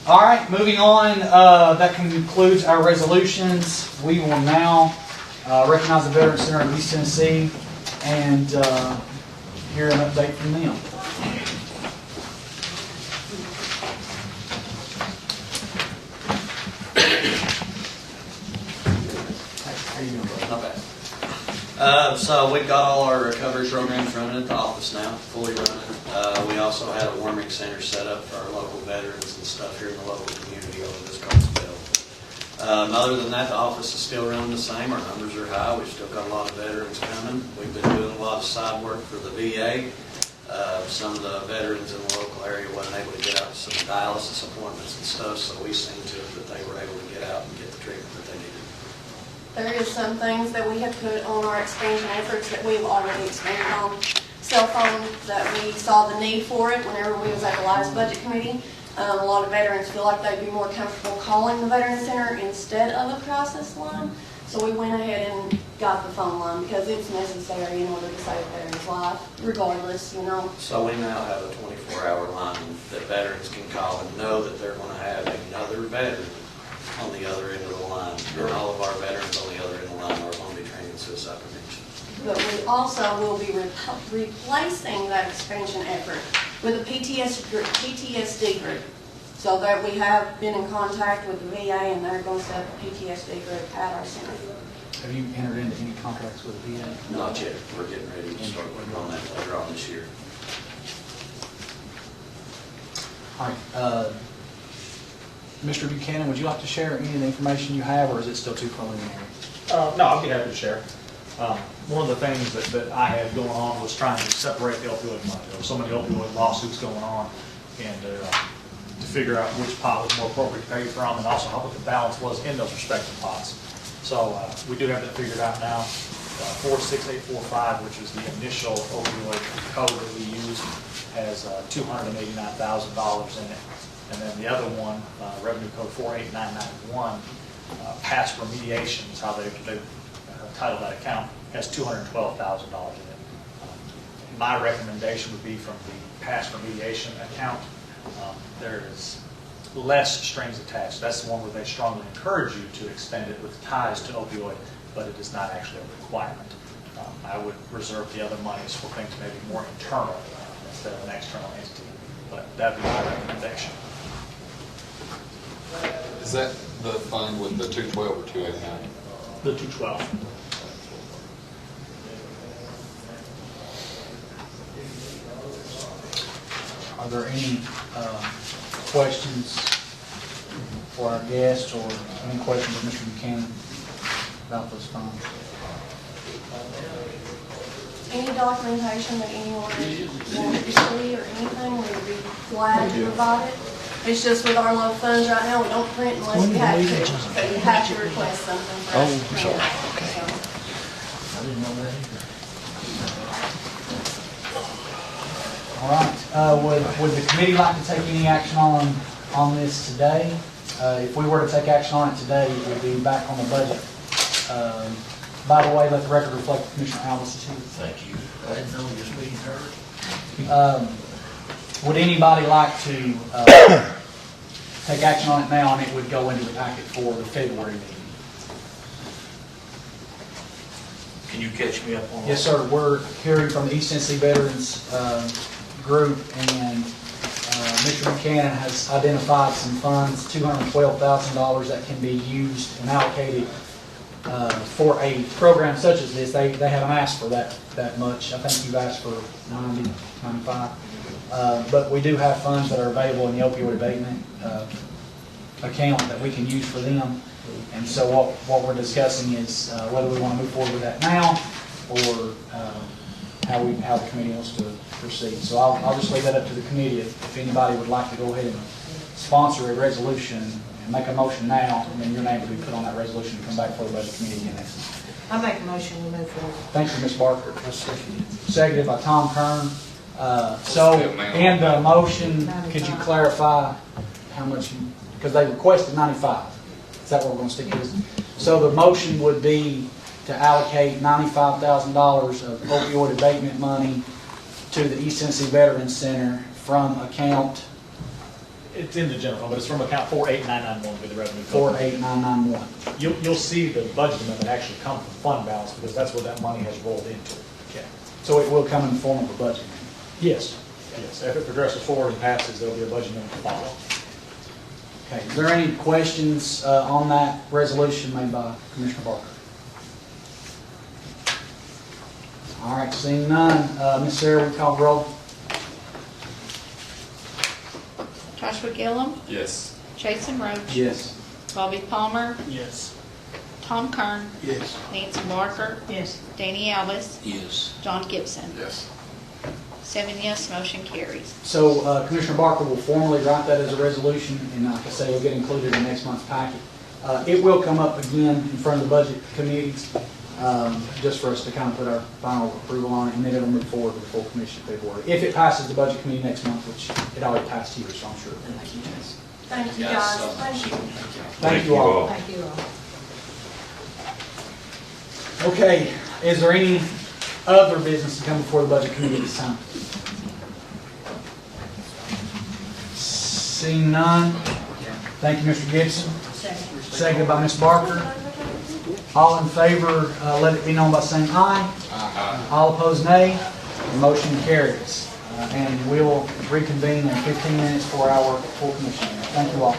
All right, moving on. That concludes our resolutions. We will now recognize the Veterans Center of East Tennessee and hear an update from them. How you doing, bro? Not bad. So we've got all our recovery programs running at the office now, fully running. We also had a warming center set up for our local veterans and stuff here in the local community over this Coltsville. Other than that, the office is still running the same. Our numbers are high. We've still got a lot of veterans coming. We've been doing a lot of side work for the VA. Some of the veterans in the local area wasn't able to get out to some dialysis appointments and stuff, so we seen to it that they were able to get out and get the treatment that they needed. There is some things that we have put on our expansion efforts that we've already expanded on. Cell phone, that we saw the need for it whenever we was at the last budget committee. A lot of veterans feel like they'd be more comfortable calling the Veterans Center instead of a crisis line. So we went ahead and got the phone line because it's necessary in order to save a veteran's life, regardless, you know. So we now have a 24-hour line that veterans can call and know that they're going to have another veteran on the other end of the line. And all of our veterans on the other end of the line are going to be trained in suicide prevention. But we also will be replacing that expansion effort with a PTSD group. So that we have been in contact with the VA and they're going to set up a PTSD group at our center. Have you entered into any contracts with the VA? Not yet. We're getting ready to start working on that later on this year. All right. Mr. Buchanan, would you like to share any of the information you have, or is it still too preliminary? No, I'd be happy to share. One of the things that I had going on was trying to separate the opioid money. There were so many opioid lawsuits going on, and to figure out which pot was more appropriate to pay from, and also how what the balance was in those respective pots. So we do have that figured out now. 46845, which is the initial opioid code that we used, has $289,000 in it. And then the other one, revenue code 48991, past remediation is how they titled that account, has $212,000 in it. My recommendation would be from the past remediation account. There is less strings attached. That's the one where they strongly encourage you to expend it with ties to opioid, but it is not actually a requirement. I would reserve the other monies for things maybe more internal instead of an external entity, but that would be my recommendation. Is that the fund with the 212 or 289? The 212. Are there any questions for our guests or any questions of Mr. Buchanan about those funds? Any documentation that anyone wants to see or anything, we would be glad to provide it. It's just with our low funds right now, we don't print unless we have to. So you have to request something for us to print. Okay. I didn't know that either. All right. Would the committee like to take any action on this today? If we were to take action on it today, it would be back on the budget. By the way, let the record reflect that Commissioner Alvis is here. Thank you. I didn't know this meeting heard. Would anybody like to take action on it now, and it would go into the packet for the February meeting? Can you catch me up on that? Yes, sir. We're hearing from the East Tennessee Veterans group, and Mr. Buchanan has identified some funds, $212,000 that can be used and allocated for a program such as this. They haven't asked for that much. I think you've asked for 90, 95. But we do have funds that are available in the opioid abatement account that we can use for them. And so what we're discussing is whether we want to move forward with that now or how the committee wants to proceed. So I'll just leave that up to the committee. If anybody would like to go ahead and sponsor a resolution and make a motion now, and then your name will be put on that resolution and come back for the budget committee again next week. I make a motion to move forward. Thank you, Ms. Barker. Seconded by Tom Kern. In the motion, could you clarify how much, because they requested 95. Is that what we're going to stick with? So the motion would be to allocate $95,000 of opioid abatement money to the East Tennessee Veterans Center from account It's in the general fund, but it's from account 48991 with the revenue. code. 48991. You'll see the budget amendment actually come from fund balance because that's where that money has rolled into. Okay. So it will come in the form of a budget. Yes, yes. If it progresses forward and passes, there'll be a budget amendment to follow. Okay, is there any questions on that resolution made by Commissioner Barker? All right, seeing none, Ms. Sarah, we call the roll. Joshua Gillum, Yes. Jason Roach, Yes. Bobby Palmer, Yes. Tom Kern, Yes. Nancy Barker, Yes. Danny Ellis, Yes. John Gibson. Yes. 7 yes, motion carries. So Commissioner Barker will formally write that as a resolution, and like I say, it'll get included in next month's packet. It will come up again in front of the budget committees, just for us to kind of put our final approval on it, and then it'll move forward with the full commission in February. If it passes the budget committee next month, which it already passed here, so I'm sure. Thank you, guys. Thank you. Thank you all. Thank you all. Okay, is there any other business to come before the budget committee this time? Seeing none, thank you, Mr. Gibson. Seconded by Ms. Barker. All in favor, let it be known by saying aye. All opposed, nay. The motion carries. And we will reconvene in 15 minutes for our full commission. Thank you all.